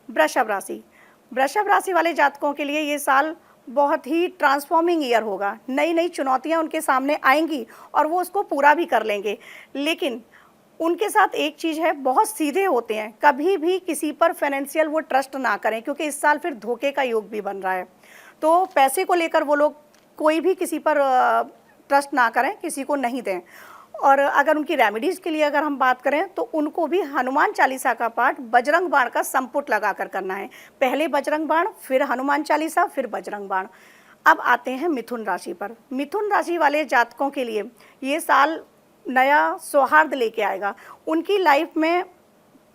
वृषभ राशि, वृषभ राशि वाले जातकों के लिए ये साल बहुत ही ट्रांसफॉर्मिंग ईयर होगा। नई नई चुनौतियां उनके सामने आएंगी और वो उसको पूरा भी कर लेंगे। लेकिन उनके साथ एक चीज़ है, बहुत सीधे होते हैं, कभी भी किसी पर फाइनेंशियल वो ट्रस्ट ना करें, क्योंकि इस साल फिर धोखे का योग भी बन रहा है। तो पैसे को लेकर वो लोग कोई भी किसी पर ट्रस्ट ना करें, किसी को नहीं दें। और अगर उनकी रेमेडीज़ के लिए अगर हम बात करें तो उनको भी हनुमान चालीसा का पाठ बजरंग बाण का संपुट लगाकर करना है। पहले बजरंग बाण, फिर हनुमान चालीसा, फिर बजरंग बाण। अब आते हैं मिथुन राशि पर। मिथुन राशि वाले जातकों के लिए ये साल नया सौहार्द लेके आएगा। उनकी लाइफ में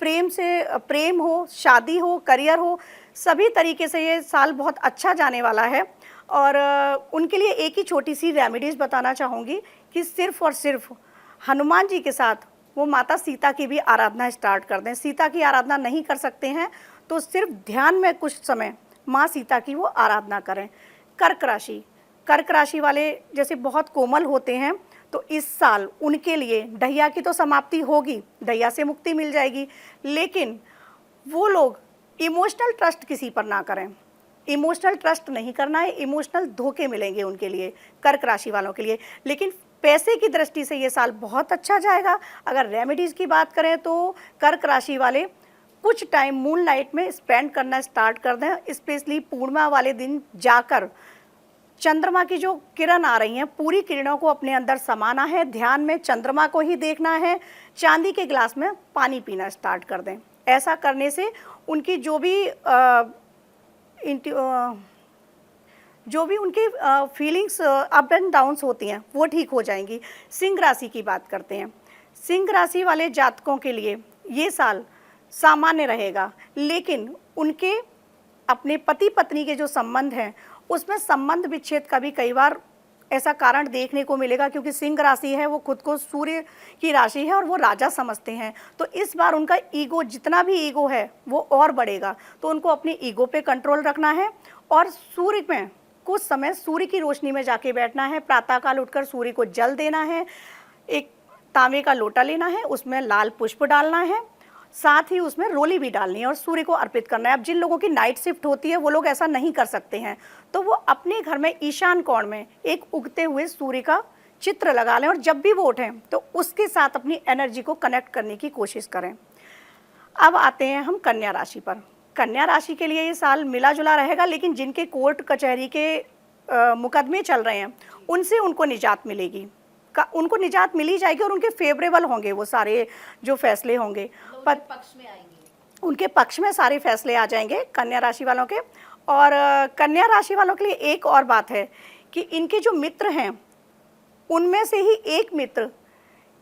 प्रेम हो, शादी हो, करियर हो, सभी तरीके से ये साल बहुत अच्छा जाने वाला है। और उनके लिए एक ही छोटी सी रेमेडीज़ बताना चाहूँगी कि सिर्फ़ और सिर्फ हनुमान जी के साथ वो माता सीता की भी आराधना स्टार्ट कर दें। सीता की आराधना नहीं कर सकते हैं तो सिर्फ ध्यान में कुछ समय माँ सीता की वो आराधना करें। कर्क राशि, कर्क राशि वाले जैसे बहुत कोमल होते हैं, तो इस साल उनके लिए ढैया की तो समाप्ति होगी, ढैया से मुक्ति मिल जाएगी, लेकिन वो लोग इमोशनल ट्रस्ट किसी पर ना करें। इमोशनल ट्रस्ट नहीं करना है, इमोशनल धोखे मिलेंगे उनके लिए, कर्क राशि वालों के लिए। लेकिन पैसे की दृष्टि से ये साल बहुत अच्छा जाएगा। अगर रेमेडीज़ की बात करें तो कर्क राशि वाले कुछ टाइम मून लाइट में स्पेंड करना स्टार्ट कर दें। स्पेशली पूर्णिमा वाले दिन जाकर चंद्रमा की जो किरण आ रही हैं, पूरी किरणों को अपने अंदर समाना है, ध्यान में चंद्रमा को ही देखना है, चांदी के गिलास में पानी पीना स्टार्ट कर दें। ऐसा करने से उनकी जो भी उनकी फीलिंग्स अप एंड डाउन्स होती हैं वो ठीक हो जाएंगी। सिंह राशि की बात करते हैं। सिंह राशि वाले जातकों के लिए ये साल सामान्य रहेगा, लेकिन उनके अपने पति पत्नी के जो संबंध हैं उसमें संबंध विच्छेद का भी कई बार ऐसा कारण देखने को मिलेगा, क्योंकि सिंह राशि है, वो खुद को सूर्य की राशि है और वो राजा समझते हैं। तो इस बार उनका ईगो, जितना भी ईगो है वो और बढ़ेगा। तो उनको अपनी ईगो पे कंट्रोल रखना है और सूर्य में कुछ समय सूर्य की रोशनी में जाके बैठना है। प्रातःकाल उठकर सूर्य को जल देना है, एक तांबे का लोटा लेना है, उसमें लाल पुष्प डालना है, साथ ही उसमें रोली भी डालनी है और सूर्य को अर्पित करना है। अब जिन लोगों की नाइट शिफ्ट होती है वो लोग ऐसा नहीं कर सकते हैं, तो वो अपने घर में ईशान कोण में एक उगते हुए सूर्य का चित्र लगा लें और जब भी वो उठें तो उसके साथ अपनी एनर्जी को कनेक्ट करने की कोशिश करें। अब आते हैं हम कन्या राशि पर। कन्या राशि के लिए ये साल मिला जुला रहेगा, लेकिन जिनके कोर्ट कचहरी के मुकदमे चल रहे हैं उनसे उनको निजात मिलेगी, उनको निजात मिली जाएगी और उनके फेवरेबल होंगे वो सारे जो फैसले होंगे, पक्ष में आएंगे, उनके पक्ष में सारे फैसले आ जाएंगे कन्या राशि वालों के। और कन्या राशि वालों के लिए एक और बात है कि इनके जो मित्र हैं उनमें से ही एक मित्र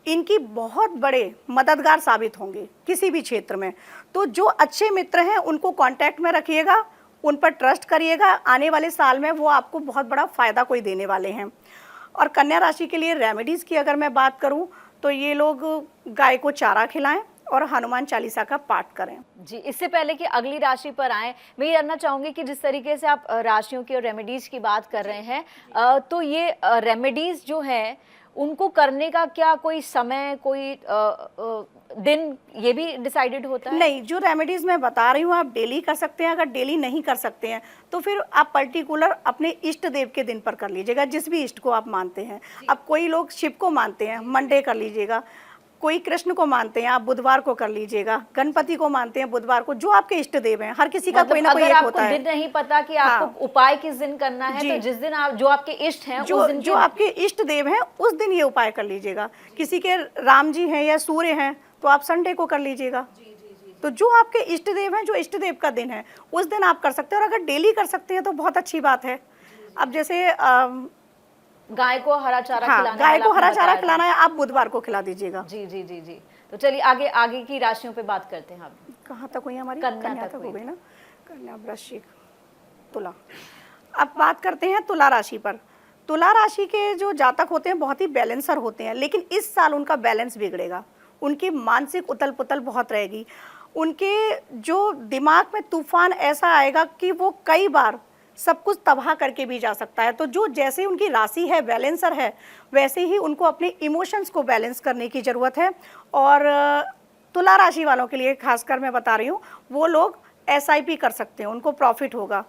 इनकी बहुत बड़े मददगार साबित होंगे किसी भी क्षेत्र में। तो जो अच्छे मित्र हैं उनको कांटेक्ट में रखिएगा, उन पर ट्रस्ट करिएगा, आने वाले साल में वो आपको बहुत बड़ा फ़ायदा कोई देने वाले हैं। और कन्या राशि के लिए रेमेडीज़ की अगर मैं बात करूं तो ये लोग गाय को चारा खिलाएं और हनुमान चालीसा का पाठ करें। जी, इससे पहले कि अगली राशि पर आएं, मैं ये जानना चाहूंगी कि जिस तरीके से आप राशियों की और रेमेडीज की बात कर रहे हैं, तो ये रेमेडीज जो है उनको करने का क्या कोई समय, कोई दिन ये भी डिसाइडेड होता है? नहीं, जो रेमेडीज़ मैं बता रही हूँ आप डेली कर सकते हैं। अगर डेली नहीं कर सकते हैं तो फिर आप पर्टिकुलर अपने इष्ट देव के दिन पर कर लीजिएगा, जिस भी इष्ट को आप मानते हैं। अब कोई लोग शिव को मानते हैं, मंडे कर लीजिएगा, कोई कृष्ण को मानते हैं, आप बुधवार को कर लीजिएगा, गणपति को मानते हैं बुधवार को, जो आपके इष्ट देव हैं। हर किसी का कोई ना कोई एक होता है। दिन नहीं पता कि आपको उपाय किस दिन करना है, तो जिस दिन आप जो आपके इष्ट हैं उस दिन जो आपके इष्ट देव हैं उस दिन ये उपाय कर लीजिएगा। किसी के राम जी हैं या सूर्य हैं तो आप संडे को कर लीजिएगा। तो जो आपके इष्ट देव हैं, जो इष्ट देव का दिन है उस दिन आप कर सकते हैं। और अगर डेली कर सकते हैं तो बहुत अच्छी बात है। अब जैसे गाय को हरा चारा खिलाना है, गाय को हरा चारा खिलाना है, आप बुधवार को खिला दीजिएगा। जी जी जी जी। तो चलिए आगे की राशियों पे बात करते हैं। हम कहाँ तक हुई हमारी? कन्या तक हो गई ना। कन्या, वृश्चिक, तुला। अब बात करते हैं तुला राशि पर। तुला राशि के जो जातक होते हैं बहुत ही बैलेंसर होते हैं, लेकिन इस साल उनका बैलेंस बिगड़ेगा। उनकी मानसिक उथल पुथल बहुत रहेगी। उनके जो दिमाग में तूफान ऐसा आएगा कि वो कई बार सब कुछ तबाह करके भी जा सकता है। तो जो जैसे उनकी राशि है बैलेंसर है, वैसे ही उनको अपने इमोशंस को बैलेंस करने की ज़रूरत है। और तुला राशि वालों के लिए खासकर मैं बता रही हूँ, वो लोग एसआईपी कर सकते हैं, उनको प्रॉफिट होगा।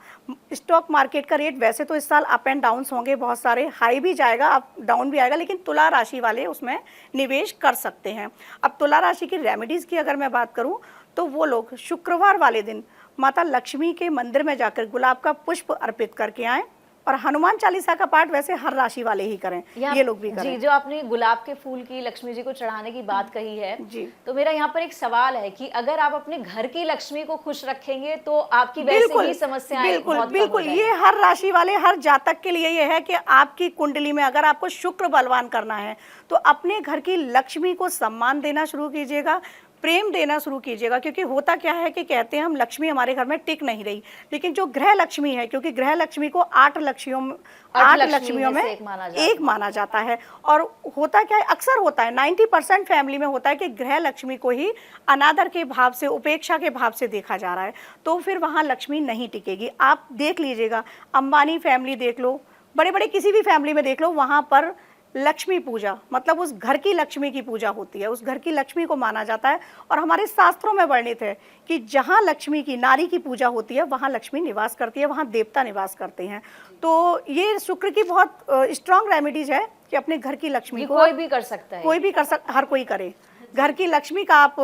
स्टॉक मार्केट का रेट वैसे तो इस साल अप एंड डाउन्स होंगे, बहुत सारे हाई भी जाएगा, अप डाउन भी आएगा, लेकिन तुला राशि वाले उसमें निवेश कर सकते हैं। अब तुला राशि की रेमेडीज़ की अगर मैं बात करूं तो वो लोग शुक्रवार वाले दिन माता लक्ष्मी के मंदिर में जाकर गुलाब का पुष्प अर्पित करके आएँ, और हनुमान चालीसा का पाठ वैसे हर राशि वाले ही करें, ये लोग भी करें। जी, जो आपने गुलाब के फूल की लक्ष्मी जी को चढ़ाने की बात कही है जी, तो मेरा यहाँ पर एक सवाल है कि अगर आप अपने घर की लक्ष्मी को खुश रखेंगे तो आपकी वैसे ही समस्याएं बिल्कुल बहुत कम बिल्कुल, हो जाएंगी। ये हर राशि वाले, हर जातक के लिए ये है कि आपकी कुंडली में अगर आपको शुक्र बलवान करना है तो अपने घर की लक्ष्मी को सम्मान देना शुरू कीजिएगा, प्रेम देना शुरू कीजिएगा। क्योंकि होता क्या है कि कहते हैं हम लक्ष्मी हमारे घर में टिक नहीं रही, लेकिन जो गृह लक्ष्मी है, क्योंकि गृह लक्ष्मी को 8 लक्ष्मियों में एक माना जाता है। और होता क्या है, अक्सर होता है 90% फैमिली में होता है कि गृह लक्ष्मी को ही अनादर के भाव से, उपेक्षा के भाव से देखा जा रहा है, तो फिर वहाँ लक्ष्मी नहीं टिकेगी। आप देख लीजिएगा, अंबानी फैमिली देख लो, बड़े बड़े किसी भी फैमिली में देख लो, वहाँ पर लक्ष्मी पूजा मतलब उस घर की लक्ष्मी की पूजा होती है, उस घर की लक्ष्मी को माना जाता है। और हमारे शास्त्रों में वर्णित है कि जहाँ लक्ष्मी की, नारी की पूजा होती है, वहाँ लक्ष्मी निवास करती है, वहाँ देवता निवास करते हैं। तो ये शुक्र की बहुत स्ट्रांग रेमेडीज है कि अपने घर की लक्ष्मी को कोई भी कर सकता है, कोई भी कर सकता, हर कोई करे। घर की लक्ष्मी का आप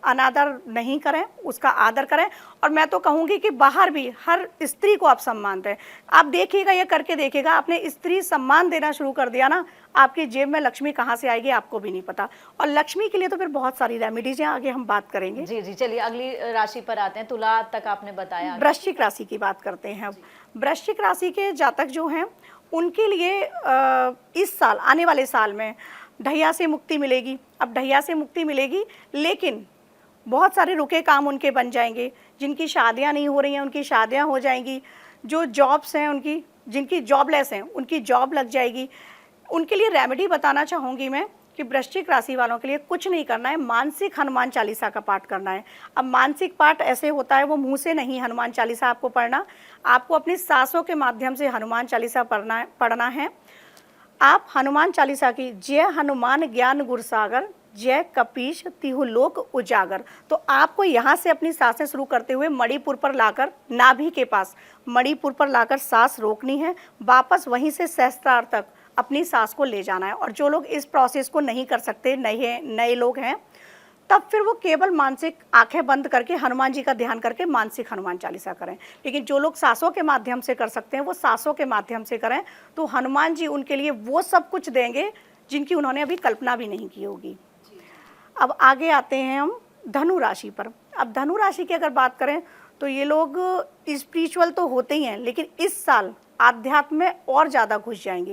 अनादर नहीं करें, उसका आदर करें। और मैं तो कहूँगी कि बाहर भी हर स्त्री को आप सम्मान दें। आप देखिएगा, ये करके देखिएगा, आपने स्त्री सम्मान देना शुरू कर दिया ना, आपकी जेब में लक्ष्मी कहाँ से आएगी आपको भी नहीं पता। और लक्ष्मी के लिए तो फिर बहुत सारी रेमेडीज हैं, आगे हम बात करेंगे। जी जी, चलिए अगली राशि पर आते हैं। तुला तक आपने बताया, वृश्चिक राशि की बात करते हैं अब। वृश्चिक राशि के जातक जो हैं उनके लिए इस साल, आने वाले साल में ढैया से मुक्ति मिलेगी। अब ढैया से मुक्ति मिलेगी, लेकिन बहुत सारे रुके काम उनके बन जाएंगे। जिनकी शादियां नहीं हो रही हैं उनकी शादियां हो जाएंगी। जो जॉब्स हैं उनकी, जिनकी जॉबलेस हैं उनकी जॉब लग जाएगी। उनके लिए रेमेडी बताना चाहूँगी मैं कि वृश्चिक राशि वालों के लिए कुछ नहीं करना है, मानसिक हनुमान चालीसा का पाठ करना है। अब मानसिक पाठ ऐसे होता है, वो मुंह से नहीं हनुमान चालीसा आपको पढ़ना, आपको अपनी सांसों के माध्यम से हनुमान चालीसा पढ़ना है। आप हनुमान चालीसा की जय हनुमान ज्ञान गुर सागर, जय कपीश तिहु लोक उजागर, तो आपको यहाँ से अपनी सांसें शुरू करते हुए मणिपुर पर लाकर, नाभि के पास मणिपुर पर लाकर सांस रोकनी है, वापस वहीं से सहस्त्रार तक अपनी सांस को ले जाना है। और जो लोग इस प्रोसेस को नहीं कर सकते, नए लोग हैं, तब फिर वो केवल मानसिक आंखें बंद करके हनुमान जी का ध्यान करके मानसिक हनुमान चालीसा करें। लेकिन जो लोग सांसों के माध्यम से कर सकते हैं वो सांसों के माध्यम से करें, तो हनुमान जी उनके लिए वो सब कुछ देंगे जिनकी उन्होंने अभी कल्पना भी नहीं की होगी। अब आगे आते हैं हम धनु राशि पर। अब धनु राशि की अगर बात करें तो ये लोग स्पिरिचुअल तो होते ही हैं, लेकिन इस साल आध्यात्म में और ज़्यादा घुस जाएंगे।